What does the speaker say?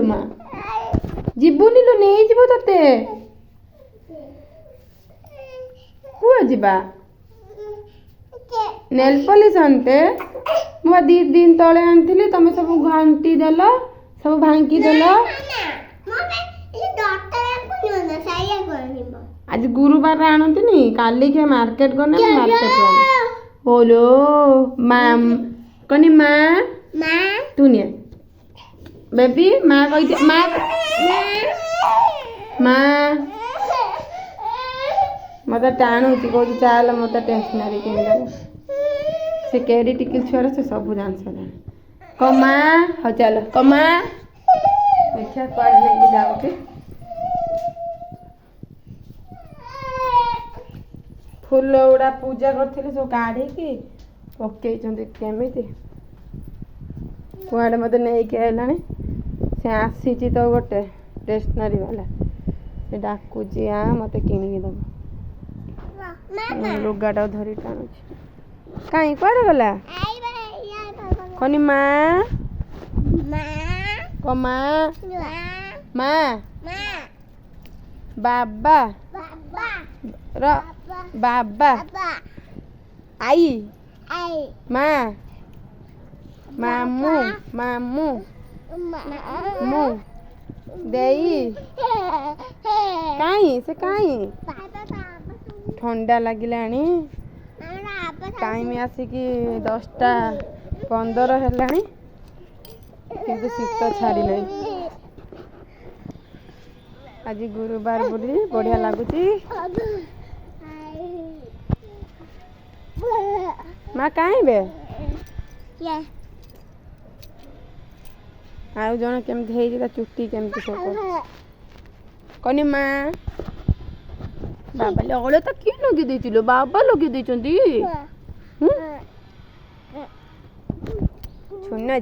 ମା ଯିବୁନି ଲୋ ନେଇଯିବ ତତେ କୁହ ଯିବା ନେଲ୍ ପଲିସ୍ ଆଣିତେ ମୁଁ 2 ଦିନ ତଳେ ଆଣିଥିଲି ତମେ ସବୁ ଘାଣ୍ଟି ଦେଲ ସବୁ ଭାଙ୍ଗି ଦେଲ आज गुरुवार आणतीनी काली के मार्केट गने मार्केट बोलो मैम कनी माँ तू नहीं बेबी माँ कही माँ माँ मत टाणु कह चल मत टेसनारी कि से केडी टिकिल छुआर से सब जान सारे कमा हाँ चल कमा देखा कौन नहीं जाऊँगी फूल गुड़ा पूजा करथिले सब काढ़ी की पकई केमी कुआड़े मत नहीं के आइलानी से आसी तो गोटे स्टेशनरी वाला से डाकुची आ मत किणिकी दब लुगाटा धरी टाणुची कहीं कुआड़े गला कनी माँ कमा माँ बाबा बाबा आई माँ मामू मामू मु देई काई से काई ठंडा लगिलानी टाइम आसिकी 10:15 हेलानी किंतु शीत छाड़ी नहीं आज गुरुवार बोली बढ़िया लगुची माँ कहीं बे आउ जन केमती है चुट्टी केमती सब कनी माँ बाबा अड़े तो किए लगे देती बाबा लगे छुना